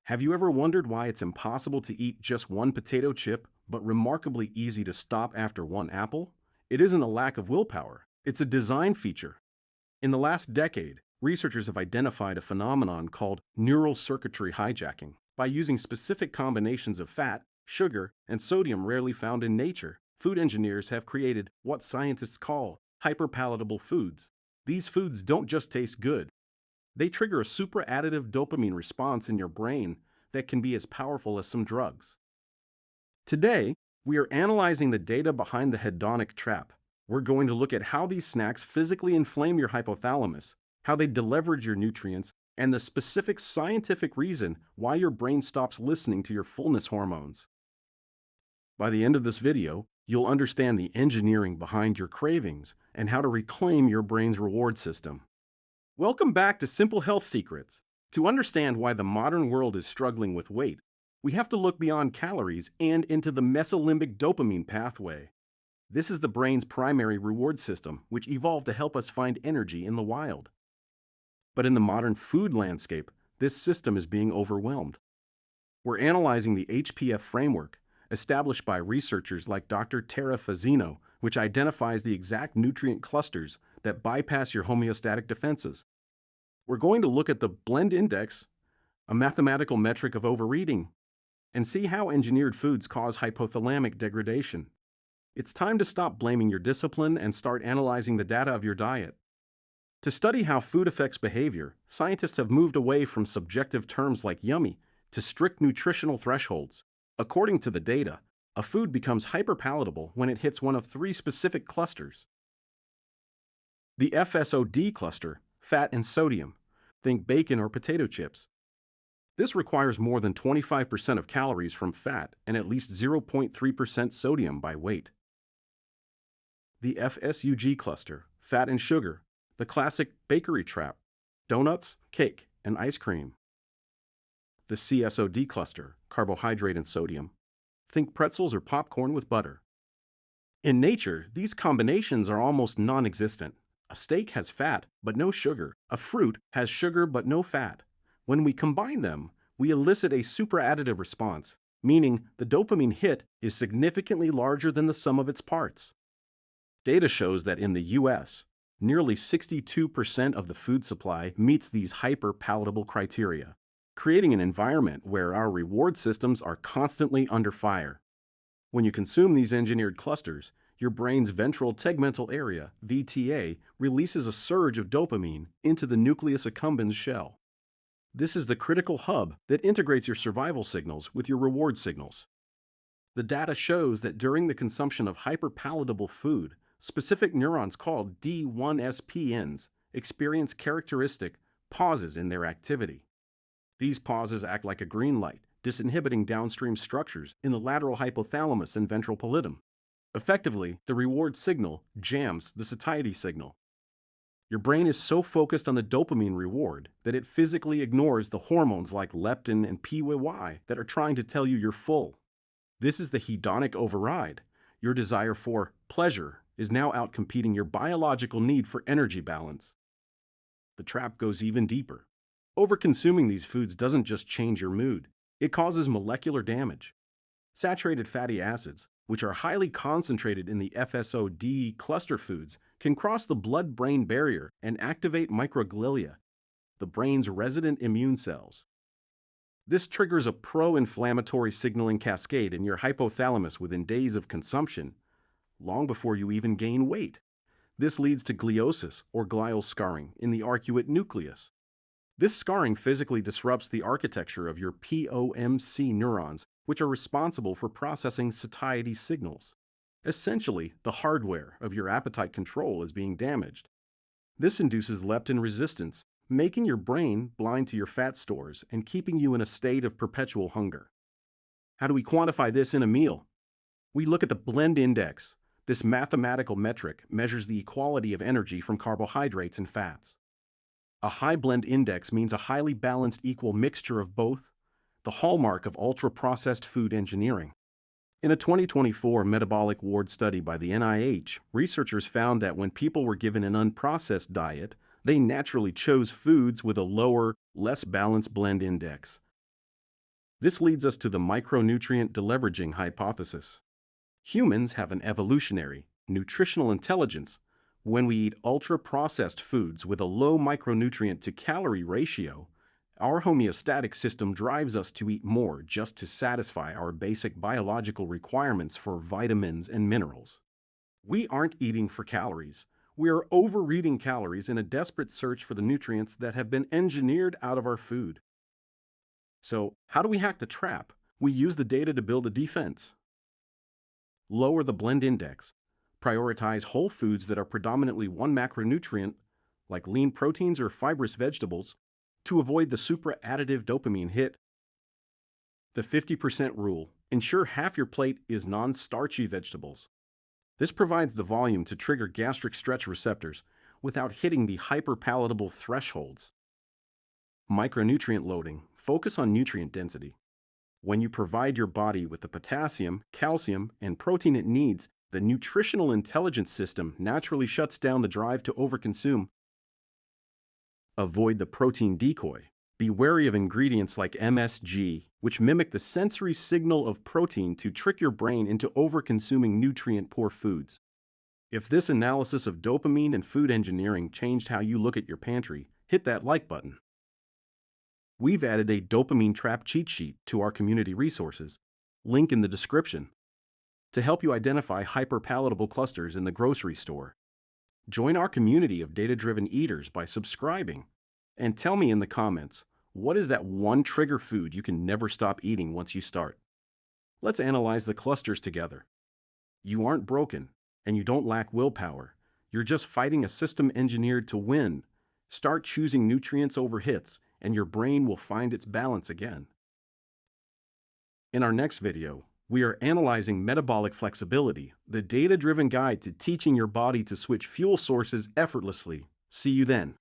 Have you ever wondered why it's impossible to eat just one potato chip, but remarkably easy to stop after one apple? It isn't a lack of willpower, it's a design feature. In the last decade, researchers have identified a phenomenon called neural circuitry hijacking. By using specific combinations of fat, sugar, and sodium rarely found in nature, food engineers have created what scientists call hyper-palatable foods. These foods don't just taste good. They trigger a supra-additive dopamine response in your brain that can be as powerful as some drugs. Today, we are analyzing the data behind the hedonic trap. We're going to look at how these snacks physically inflame your hypothalamus, how they deleverage your nutrients, and the specific scientific reason why your brain stops listening to your fullness hormones. By the end of this video, you'll understand the engineering behind your cravings and how to reclaim your brain's reward system. Welcome back to Simple Health Secrets. To understand why the modern world is struggling with weight, we have to look beyond calories and into the mesolimbic dopamine pathway. This is the brain's primary reward system, which evolved to help us find energy in the wild. But in the modern food landscape, this system is being overwhelmed. We're analyzing the HPF Framework, established by researchers like Dr. Tara Fazzino, which identifies the exact nutrient clusters that bypass your homeostatic defenses. We're going to look at the blend index, a mathematical metric of overeating, and see how engineered foods cause hypothalamic degradation. It's time to stop blaming your discipline and start analyzing the data of your diet. To study how food affects behavior, scientists have moved away from subjective terms like yummy to strict nutritional thresholds. According to the data, a food becomes hyperpalatable when it hits one of three specific clusters. The FSOD cluster, fat and sodium. Think bacon or potato chips. This requires more than 25% of calories from fat and at least 0.3% sodium by weight. The FSUG cluster, fat and sugar. The classic bakery trap, donuts, cake, and ice cream. The CSOD cluster, carbohydrate and sodium. Think pretzels or popcorn with butter. In nature, these combinations are almost non-existent. A steak has fat, but no sugar. A fruit has sugar, but no fat. When we combine them, we elicit a supra-additive response, meaning the dopamine hit is significantly larger than the sum of its parts. Data shows that in the US, nearly 62% of the food supply meets these hyper-palatable criteria, creating an environment where our reward systems are constantly under fire. When you consume these engineered clusters, your brain's ventral tegmental area, VTA, releases a surge of dopamine into the Nucleus Accumbens shell. This is the critical hub that integrates your survival signals with your reward signals. The data shows that during the consumption of hyperpalatable food, specific neurons called D1SPNs experience characteristic pauses in their activity. These pauses act like a green light, disinhibiting downstream structures in the lateral hypothalamus and ventral pallidum. Effectively, the reward signal jams the satiety signal. Your brain is so focused on the dopamine reward that it physically ignores the hormones like leptin and PYY that are trying to tell you you're full. This is the hedonic override. Your desire for pleasure is now outcompeting your biological need for energy balance. The trap goes even deeper. Overconsuming these foods doesn't just change your mood, it causes molecular damage. Saturated fatty acids, which are highly concentrated in the FSOD cluster foods, can cross the blood-brain barrier and activate microglia, the brain's resident immune cells. This triggers a pro-inflammatory signaling cascade in your hypothalamus within days of consumption, long before you even gain weight. This leads to gliosis or glial scarring in the arcuate nucleus. This scarring physically disrupts the architecture of your POMC neurons, which are responsible for processing satiety signals. Essentially, the hardware of your appetite control is being damaged. This induces leptin resistance, making your brain blind to your fat stores and keeping you in a state of perpetual hunger. How do we quantify this in a meal? We look at the blend index. This mathematical metric measures the equality of energy from carbohydrates and fats. A high blend index means a highly balanced equal mixture of both, the hallmark of ultra-processed food engineering. In a 2024 metabolic ward study by the NIH, researchers found that when people were given an unprocessed diet, they naturally chose foods with a lower, less balanced blend index. This leads us to the micronutrient deleveraging hypothesis. Humans have an evolutionary, nutritional intelligence. When we eat ultra-processed foods with a low micronutrient to calorie ratio, our homeostatic system drives us to eat more just to satisfy our basic biological requirements for vitamins and minerals. We aren't eating for calories. We are overeating calories in a desperate search for the nutrients that have been engineered out of our food. So, how do we hack the trap? We use the data to build a defense. Lower the blend index. Prioritize whole foods that are predominantly one macronutrient, like lean proteins or fibrous vegetables, to avoid the supra-additive dopamine hit. The 50% rule. Ensure half your plate is non-starchy vegetables. This provides the volume to trigger gastric stretch receptors without hitting the hyper-palatable thresholds. Micronutrient loading. Focus on nutrient density. When you provide your body with the potassium, calcium, and protein it needs, the nutritional intelligence system naturally shuts down the drive to overconsume. Avoid the protein decoy. Be wary of ingredients like MSG, which mimic the sensory signal of protein to trick your brain into overconsuming nutrient-poor foods. If this analysis of dopamine and food engineering changed how you look at your pantry, hit that like button. We've added a dopamine trap cheat sheet to our community resources, link in the description, to help you identify hyperpalatable clusters in the grocery store. Join our community of data-driven eaters by subscribing, and tell me in the comments, what is that one trigger food you can never stop eating once you start? Let's analyze the clusters together. You aren't broken, and you don't lack willpower. You're just fighting a system engineered to win. Start choosing nutrients over hits, and your brain will find its balance again. In our next video, we are analyzing metabolic flexibility, the data-driven guide to teaching your body to switch fuel sources effortlessly. See you then.